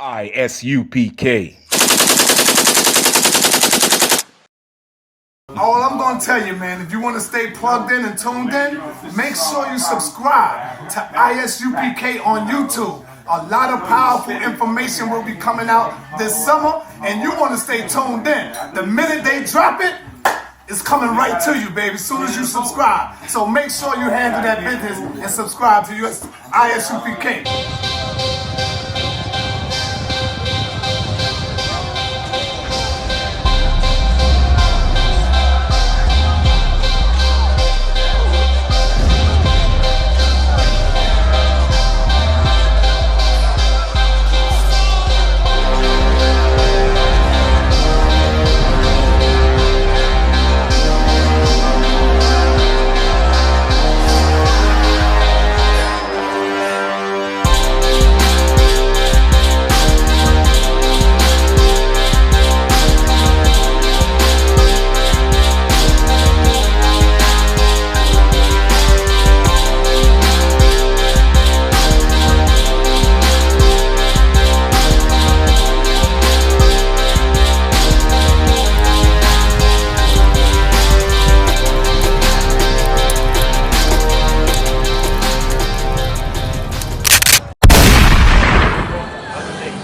I.S.U.P.K. All I'm going to tell you, man, if you want to stay plugged in and tuned in, make sure you subscribe to I.S.U.P.K. on YouTube. A lot of powerful information will be coming out this summer, and you want to stay tuned in. The minute they drop it, it's coming right to you, baby, as soon as you subscribe. So make sure you handle that business and subscribe to I.S.U.P.K.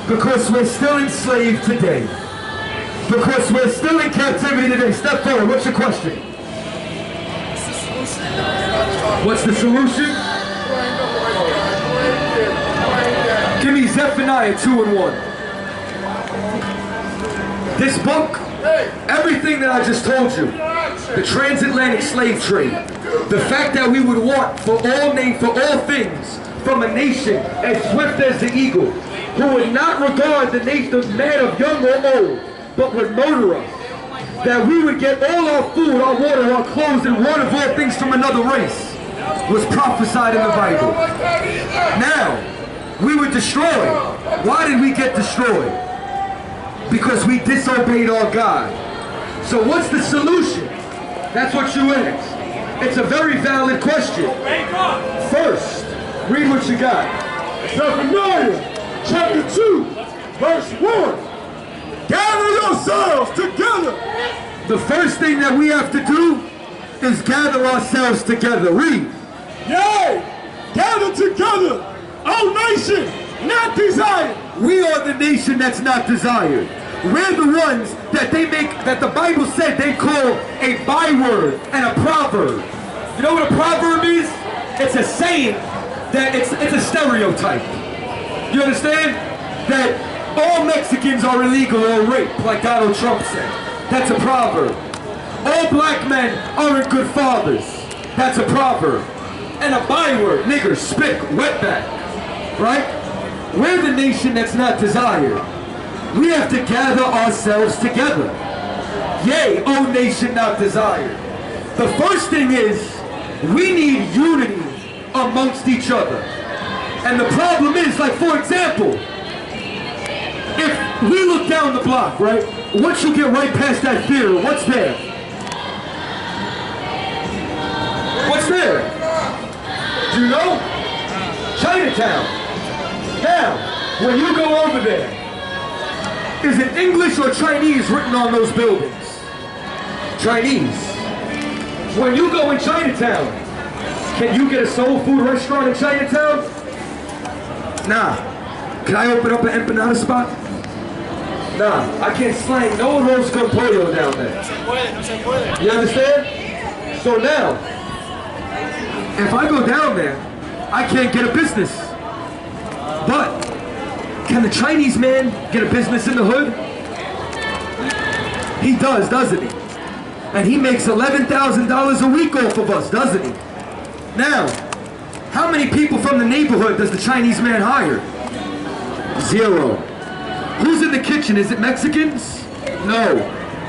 Because we're still enslaved today. Because we're still in captivity today. Step forward. What's your question? What's the solution? Give me Zephaniah 2:1. This book, everything that I just told you, the transatlantic slave trade, the fact that we would want for all things from a nation as swift as the eagle, who would not regard the man of young or old, but would murder us. That we would get all our food, our water, our clothes, and one of all things from another race, was prophesied in the Bible. Now, we were destroyed. Why did we get destroyed? Because we disobeyed our God. So what's the solution? That's what you asked. It's a very valid question. First, read what you got. Zephaniah chapter 2, verse 1. Gather yourselves together. The first thing that we have to do is gather ourselves together. Read. Yea, gather together, O nation not desired. We are the nation that's not desired. We're the ones that that the Bible said they call a byword and a proverb. You know what a proverb is? It's a saying that it's a stereotype. You understand? That all Mexicans are illegal or raped, like Donald Trump said. That's a proverb. All black men aren't good fathers. That's a proverb. And a byword, nigger, spick, wetback. Right? We're the nation that's not desired. We have to gather ourselves together. Yea, O nation not desired. The first thing is, we need unity amongst each other. And the problem is, like, for example, if we look down the block, right, once you get right past that theater, what's there? What's there? Do you know? Chinatown. Now, when you go over there, is it English or Chinese written on those buildings? Chinese. When you go in Chinatown, can you get a soul food restaurant in Chinatown? Nah. Can I open up an empanada spot? Nah. I can't slang no arroz con pollo down there. You understand? So now, if I go down there, I can't get a business. But, can the Chinese man get a business in the hood? He does, doesn't he? And he makes $11,000 a week off of us, doesn't he? Now, how many people from the neighborhood does the Chinese man hire? 0. Who's in the kitchen? Is it Mexicans? No.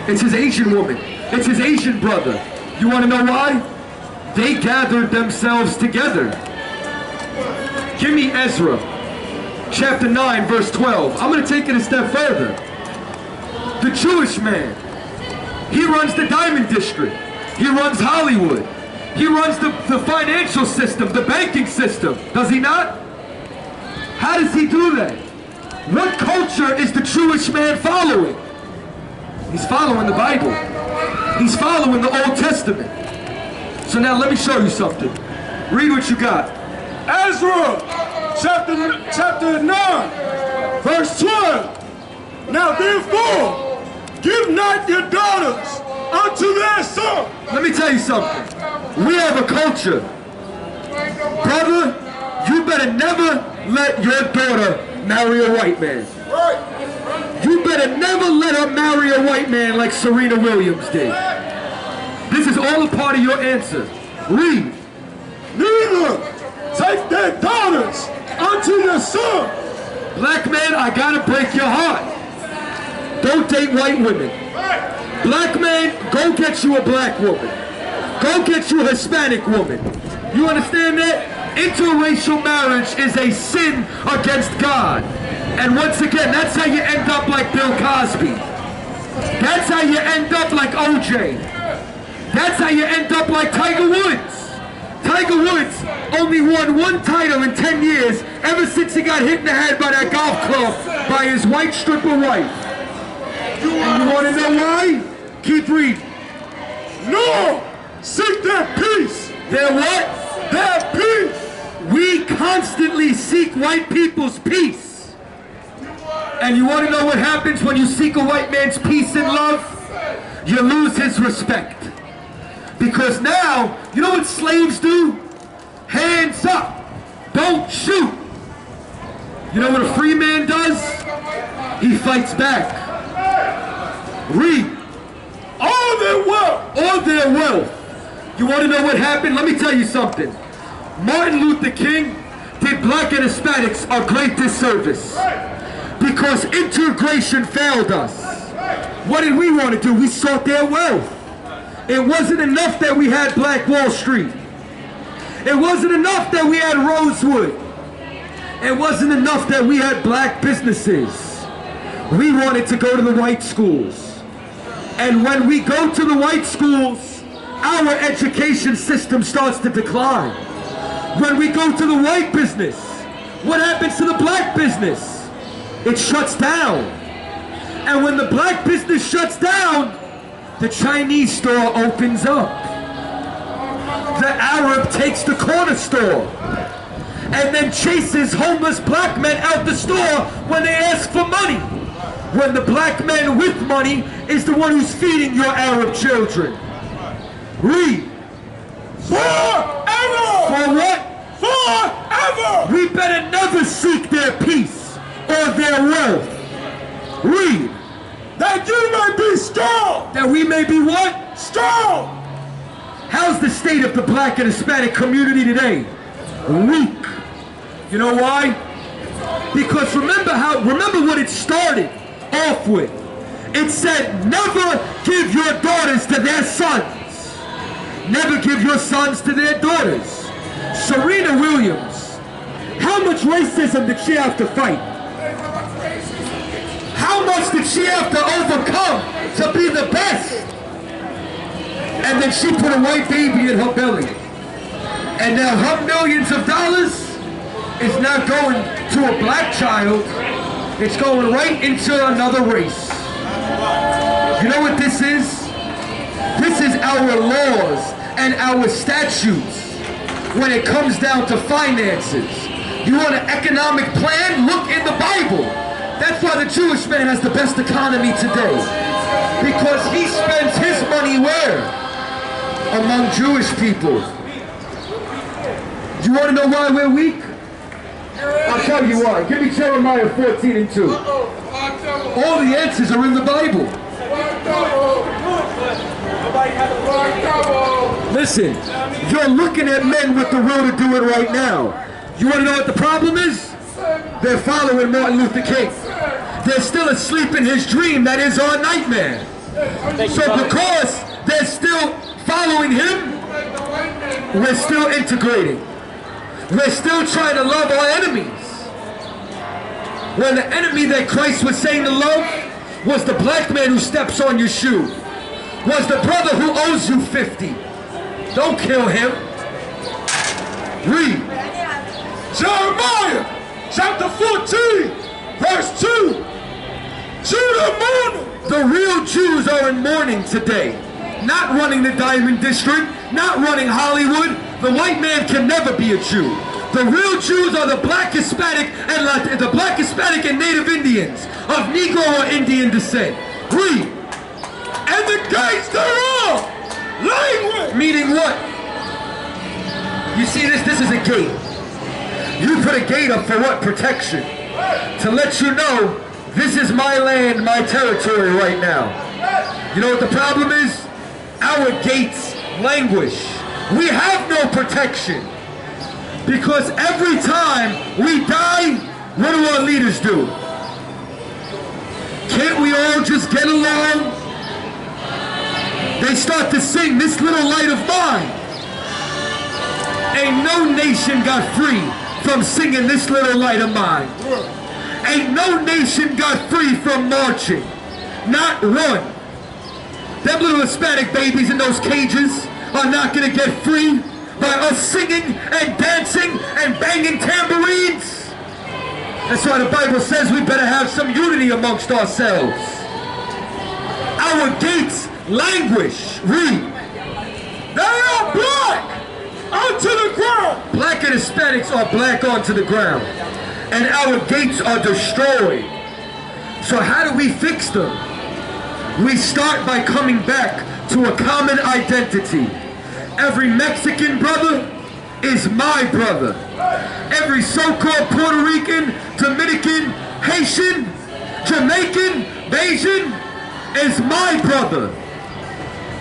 It's his Asian woman. It's his Asian brother. You want to know why? They gathered themselves together. Give me Ezra, chapter 9, verse 12. I'm going to take it a step further. The Jewish man, he runs the Diamond District. He runs Hollywood. He runs the financial system, the banking system. Does he not? How does he do that? What culture is the Jewish man following? He's following the Bible. He's following the Old Testament. So now let me show you something. Read what you got. Ezra, chapter 9, verse 12. Now therefore, give not your daughters unto their sons. Let me tell you something. We have a culture. Brother, you better never let your daughter marry a white man. You better never let her marry a white man like Serena Williams did. This is all a part of your answer. Read. Neither take their daughters unto your sons. Black man, I gotta break your heart. Don't date white women. Black man, go get you a black woman. Go get you a Hispanic woman. You understand that? Interracial marriage is a sin against God. And once again, that's how you end up like Bill Cosby. That's how you end up like OJ. That's how you end up like Tiger Woods. Tiger Woods only won one title in 10 years ever since he got hit in the head by that golf club by his white stripper wife. And you want to know why? Keep reading. No, seek their peace. Their what? Their peace. We constantly seek white people's peace. And you want to know what happens when you seek a white man's peace and love? You lose his respect. Because now, you know what slaves do? Hands up. Don't shoot. You know what a free man does? He fights back. Read. All their wealth. All their wealth. You want to know what happened? Let me tell you something. Martin Luther King did black and Hispanics a great disservice. Because integration failed us. What did we want to do? We sought their wealth. It wasn't enough that we had Black Wall Street. It wasn't enough that we had Rosewood. It wasn't enough that we had black businesses. We wanted to go to the white schools. And when we go to the white schools, our education system starts to decline. When we go to the white business, what happens to the black business? It shuts down. And when the black business shuts down, the Chinese store opens up. The Arab takes the corner store and then chases homeless black men out the store when they ask for money. When the black man with money is the one who's feeding your Arab children. Read. Forever! For what? Forever! We better never seek their peace or their wealth. Read. That you may be strong! That we may be what? Strong! How's the state of the black and Hispanic community today? Weak. You know why? Because remember what it started off with. It said, never give your daughters to their sons. Never give your sons to their daughters. Serena Williams, how much racism did she have to fight? How much did she have to overcome to be the best? And then she put a white baby in her belly. And now her millions of dollars is now going to a black child. It's going right into another race. You know what this is? This is our laws and our statutes when it comes down to finances. You want an economic plan? Look in the Bible. That's why the Jewish man has the best economy today. Because he spends his money where? Among Jewish people. You want to know why we're weak? I'll tell you why. Give me Jeremiah 14:2. All the answers are in the Bible. Listen, you're looking at men with the will to do it right now. You want to know what the problem is? They're following Martin Luther King. They're still asleep in his dream that is our nightmare. So because they're still following him, we're still integrating. We're still trying to love our enemies. When the enemy that Christ was saying to love was the black man who steps on your shoe, was the brother who owes you 50. Don't kill him. Read. Jeremiah chapter 14, Verse 2. Judah mourning. The real Jews are in mourning today. Not running the Diamond District, not running Hollywood. The white man can never be a Jew. The real Jews are the black Hispanic and Native Indians of Negro or Indian descent. Read. And the gates thereof. Language. Meaning what? You see this? This is a gate. You put a gate up for what? Protection. To let you know, this is my land, my territory right now. You know what the problem is? Our gates languish. We have no protection. Because every time we die, what do our leaders do? Can't we all just get along? They start to sing, this little light of mine. Ain't no nation got free from singing this little light of mine. Ain't no nation got free from marching. Not one. Them little Hispanic babies in those cages are not gonna get free by us singing and dancing and banging tambourines. That's why the Bible says we better have some unity amongst ourselves. Our gates languish. Read. They are black onto the ground. Black and Hispanics are black onto the ground. And our gates are destroyed. So how do we fix them? We start by coming back to a common identity. Every Mexican brother is my brother. Every so-called Puerto Rican, Dominican, Haitian, Jamaican, Bayesian is my brother.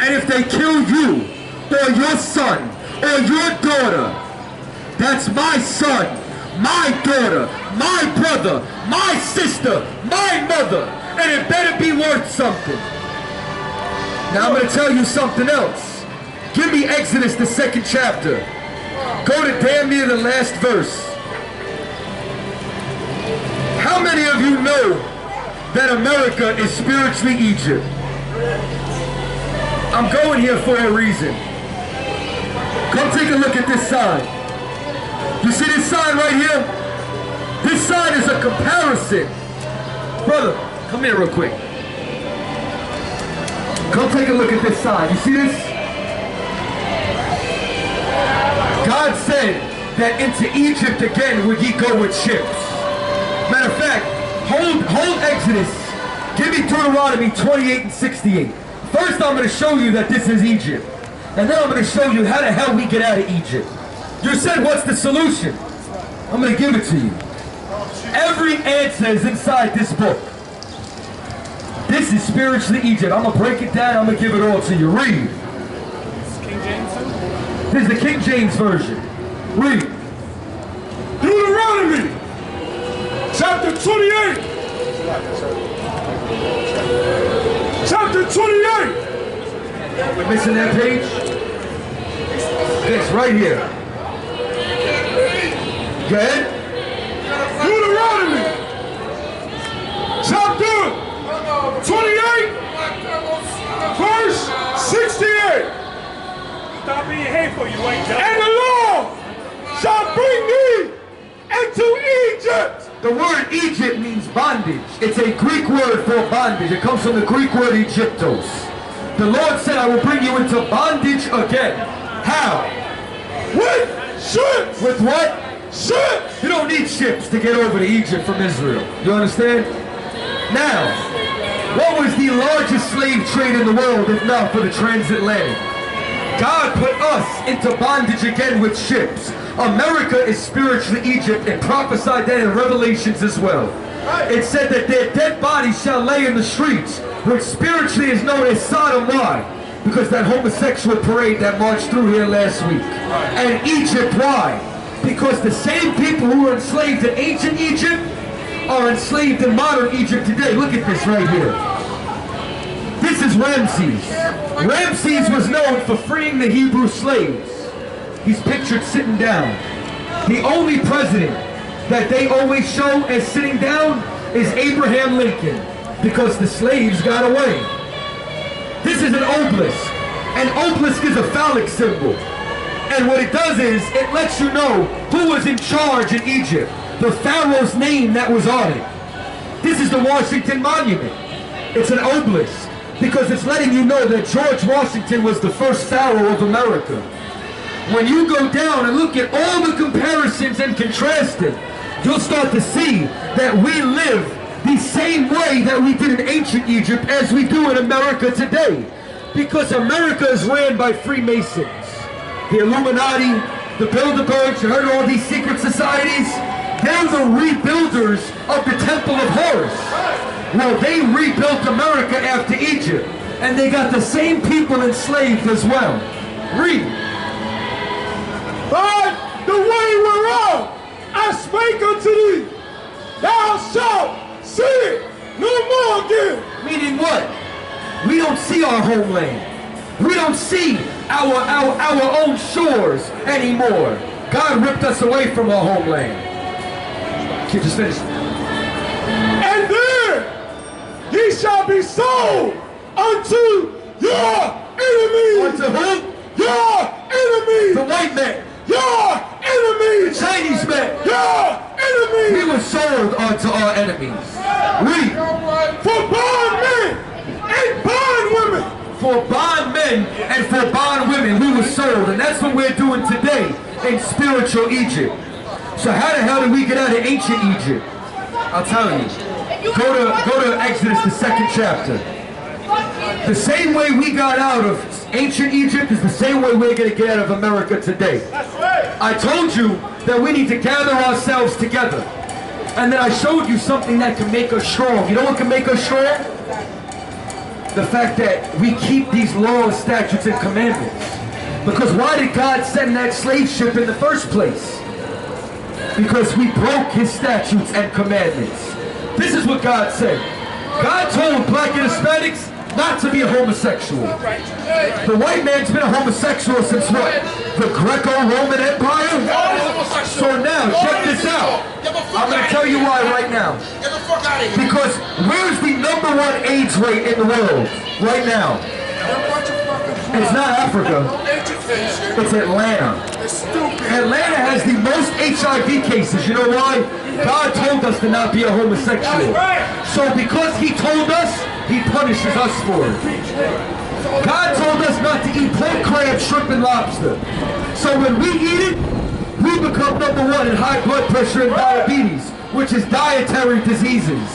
And if they kill you, or your son, or your daughter, that's my son, my daughter, my brother, my sister, my mother, and it better be worth something. Now I'm going to tell you something else. Give me Exodus, the 2nd chapter. Go to damn near the last verse. How many of you know that America is spiritually Egypt? I'm going here for a reason. Come take a look at this sign. You see this sign right here? This sign is a comparison. Brother, come here real quick. Come take a look at this sign. You see this? God said that into Egypt again would ye go with ships. Matter of fact, hold Exodus. Give me Deuteronomy 28 and 68. First I'm going to show you that this is Egypt. And then I'm going to show you how the hell we get out of Egypt. You said, what's the solution? I'm going to give it to you. Every answer is inside this book. This is spiritually Egypt. I'm going to break it down. I'm going to give it all to you. Read. This is the King James Version. Read. Deuteronomy chapter 28. Chapter 28. We're missing that page? This right here. Go ahead. Deuteronomy chapter 28 verse 68. Stop being hateful, you ain't done. And the Lord shall bring thee into Egypt. The word Egypt means bondage. It's a Greek word for bondage. It comes from the Greek word Egyptos. The Lord said, I will bring you into bondage again. How? With ships. With what? Ships. You don't need ships to get over to Egypt from Israel. You understand? Now, what was the largest slave trade in the world if not for the transatlantic? God put us into bondage again with ships. America is spiritually Egypt, and prophesied that in Revelations as well. It said that their dead bodies shall lay in the streets, which spiritually is known as Sodom. Why? Because that homosexual parade that marched through here last week. And Egypt, why? Because the same people who were enslaved in ancient Egypt are enslaved in modern Egypt today. Look at this right here. This is Ramses. Ramses was known for freeing the Hebrew slaves. He's pictured sitting down. The only president that they always show as sitting down is Abraham Lincoln, because the slaves got away. This is an obelisk. An obelisk is a phallic symbol. And what it does is, it lets you know who was in charge in Egypt. The pharaoh's name that was on it. This is the Washington Monument. It's an obelisk because it's letting you know that George Washington was the first pharaoh of America. When you go down and look at all the comparisons and contrasting, you'll start to see that we live the same way that we did in ancient Egypt as we do in America today. Because America is ran by Freemasons, the Illuminati, the Bilderbergs. You heard of all these secret societies? They're the rebuilders of the Temple of Horus. Well, they rebuilt America after Egypt, and they got the same people enslaved as well. Read. But the way whereof I spake unto thee, thou shalt see it no more again. Meaning what? We don't see our homeland. We don't see our own shores anymore. God ripped us away from our homeland. Kid, just finish. And there ye shall be sold unto your enemies. Unto who? Your enemies. The white man. Your enemies. The Chinese man. Your enemies. We were sold unto our enemies. Read. For bondmen and bondwomen. For bondmen and for bondwomen, we were sold, and that's what we're doing today in spiritual Egypt. So how the hell did we get out of ancient Egypt? I'll tell you. Go to Exodus, the 2nd chapter. The same way we got out of ancient Egypt is the same way we're going to get out of America today. I told you that we need to gather ourselves together. And then I showed you something that can make us strong. You know what can make us strong? The fact that we keep these laws, statutes, and commandments. Because why did God send that slave ship in the first place? Because we broke his statutes and commandments. This is what God said. God told black and Hispanics not to be a homosexual. The white man's been a homosexual since what? The Greco-Roman Empire? So now, check this out. I'm going to tell you why right now. Because where's the #1 AIDS rate in the world right now? It's not Africa. It's Atlanta. Atlanta has the most HIV cases. You know why? God told us to not be a homosexual. So because he told us, he punishes us for it. God told us not to eat pork, crab, shrimp, and lobster. So when we eat it, we become #1 in high blood pressure and diabetes, which is dietary diseases.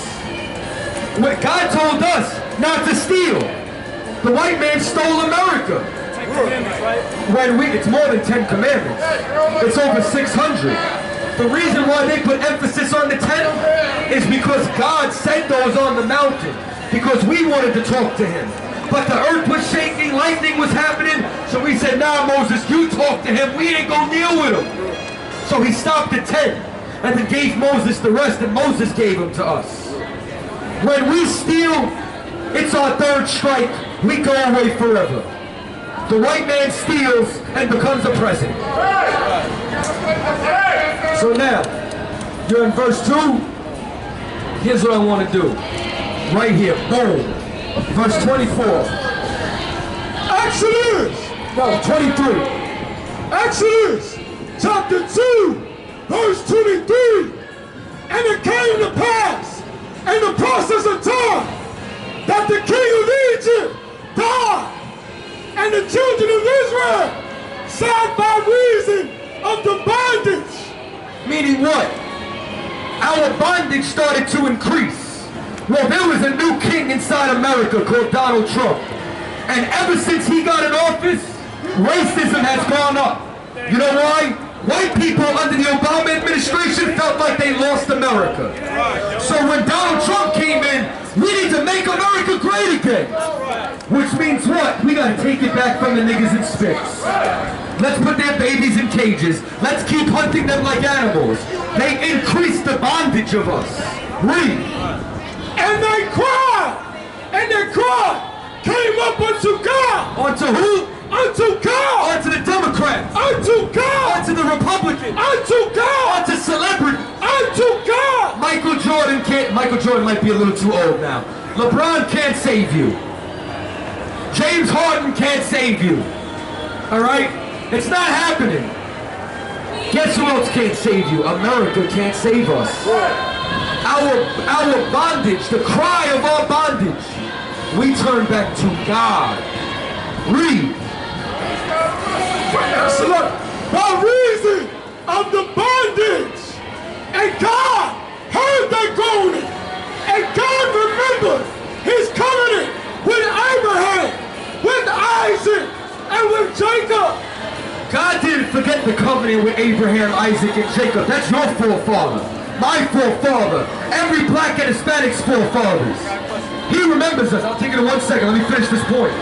When God told us not to steal. The white man stole America. It's more than 10 commandments. It's over 600. The reason why they put emphasis on the 10 is because God sent those on the mountain. Because we wanted to talk to him. But the earth was shaking, lightning was happening. So we said, nah, Moses, you talk to him. We ain't gonna deal with him. So he stopped at 10 and then gave Moses the rest, and Moses gave them to us. When we steal, it's our 3rd strike. We go away forever. The white man steals and becomes a president. So now, you're in verse 2. Here's what I want to do. Right here, boom. Verse 24. Exodus! No, 23. Exodus chapter 2, verse 23. And it came to pass in the process of time that the king of Egypt died, and the children of Israel sat by reason of the bondage. Meaning what? Our bondage started to increase. Well, there was a new king inside America called Donald Trump. And ever since he got in office, racism has gone up. You know why? White people under the Obama administration felt like they lost America. So when Donald Trump came in, we need to make America great again. Which means what? We gotta take it back from the niggas and spicks. Let's put their babies in cages. Let's keep hunting them like animals. They increased the bondage of us. Read. And they cried, and their cry came up unto God. Unto who? Unto God. Unto the Democrats. Unto God. Unto the Republicans. Unto God. Unto celebrities. Unto God. Michael Jordan might be a little too old now. LeBron can't save you. James Harden can't save you. Alright? It's not happening. Guess who else can't save you? America can't save us. our bondage, the cry of our bondage, we turn back to God. Read. Excellent. By reason of the bondage. And God heard their groaning. And God remembered his covenant with Abraham, with Isaac, and with Jacob. God didn't forget the covenant with Abraham, Isaac, and Jacob. That's your forefather, my forefather, every black and Hispanic's forefathers. He remembers us. I'll take it in 1 second. Let me finish this point.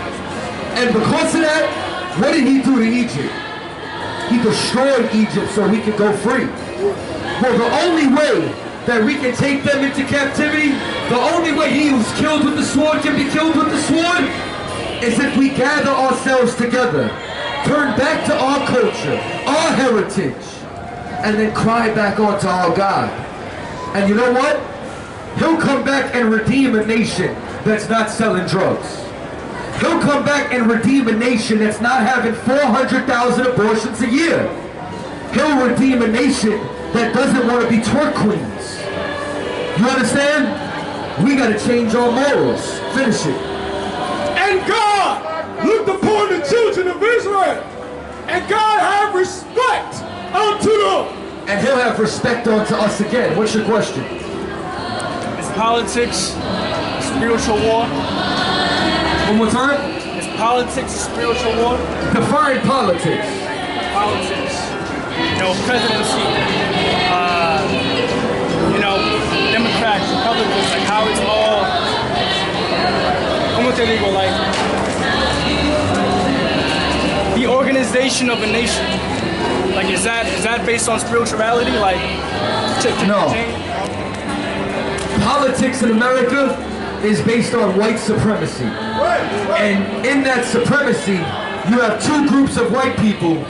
And because of that, what did he do to Egypt? He destroyed Egypt so we could go free. Well, the only way that we can take them into captivity, the only way he who's killed with the sword can be killed with the sword, is if we gather ourselves together, turn back to our culture, our heritage, and then cry back onto our God. And you know what? He'll come back and redeem a nation that's not selling drugs. He'll come back and redeem a nation that's not having 400,000 abortions a year. He'll redeem a nation that doesn't want to be twerk queens. You understand? We got to change our morals. Finish it. And God looked upon the children of Israel, and God had respect unto them. And he'll have respect unto us again. What's your question? Is politics a spiritual war? One more time? Is politics a spiritual war? Define politics. Politics. You know, presidency. You know, Democrats, Republicans, like how it's all. ¿Cómo te digo? Like the organization of a nation. Like is that based on spirituality? Like No. Politics in America is based on white supremacy. And in that supremacy, you have two groups of white people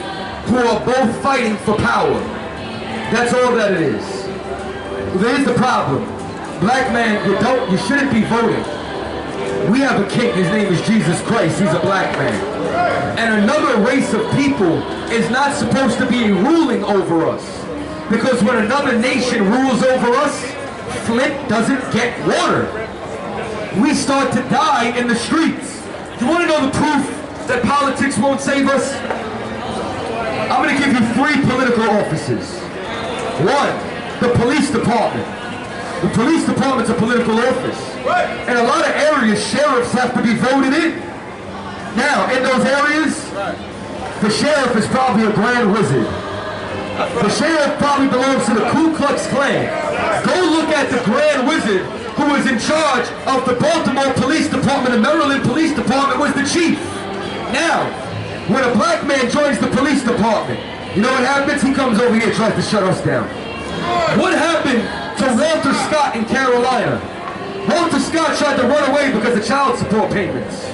who are both fighting for power. That's all that it is. There's the problem. Black man, you shouldn't be voting. We have a king, his name is Jesus Christ, he's a black man. And another race of people is not supposed to be ruling over us. Because when another nation rules over us, Flint doesn't get water. We start to die in the streets. You want to know the proof that politics won't save us? I'm going to give you 3 political offices. 1, the police department. The police department's a political office. In a lot of areas, sheriffs have to be voted in. Now, in those areas, the sheriff is probably a grand wizard. The sheriff probably belongs to the Ku Klux Klan. Go look at the grand wizard who was in charge of the Baltimore Police Department. The Maryland Police Department was the chief. Now, when a black man joins the police department, you know what happens? He comes over here and tries to shut us down. What happened to Walter Scott in Carolina? Walter Scott tried to run away because of child support payments.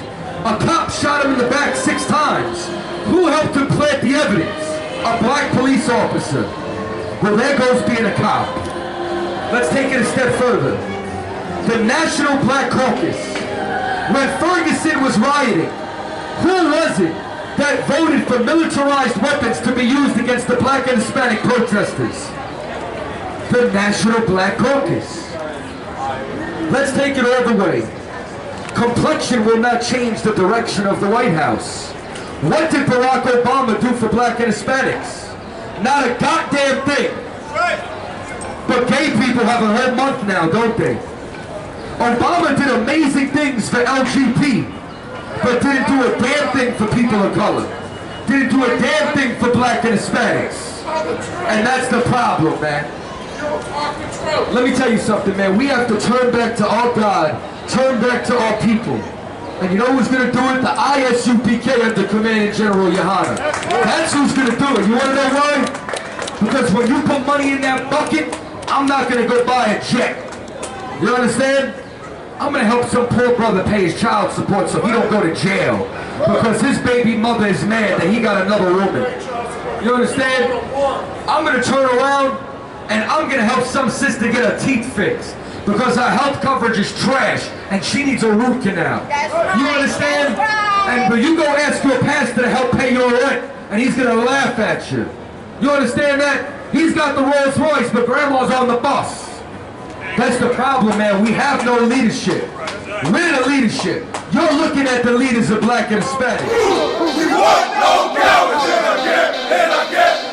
A cop shot him in the back 6 times. Who helped him plant the evidence? A black police officer. Well, there goes being a cop. Let's take it a step further. The National Black Caucus. When Ferguson was rioting, who was it that voted for militarized weapons to be used against the black and Hispanic protesters? The National Black Caucus. Let's take it all the way. Complexion will not change the direction of the White House. What did Barack Obama do for black and Hispanics? Not a goddamn thing. But gay people have a whole month now, don't they? Obama did amazing things for LGBT, but didn't do a damn thing for people of color. Didn't do a damn thing for black and Hispanics. And that's the problem, man. Let me tell you something, man. We have to turn back to our God, turn back to our people. And you know who's going to do it? The I.S.U.P.K. under Commanding General Yohanna. That's who's going to do it. You want to know why? Because when you put money in that bucket, I'm not going to go buy a jet. You understand? I'm going to help some poor brother pay his child support so he don't go to jail. Because his baby mother is mad that he got another woman. You understand? I'm going to turn around and I'm going to help some sister get her teeth fixed. Because her health coverage is trash and she needs a root canal. You understand? And but you go ask your pastor to help pay your rent and he's going to laugh at you. You understand that? He's got the Rolls Royce but grandma's on the bus. That's the problem, man. We have no leadership. We're the leadership. You're looking at the leaders of black and Hispanic. We want no cowards in again,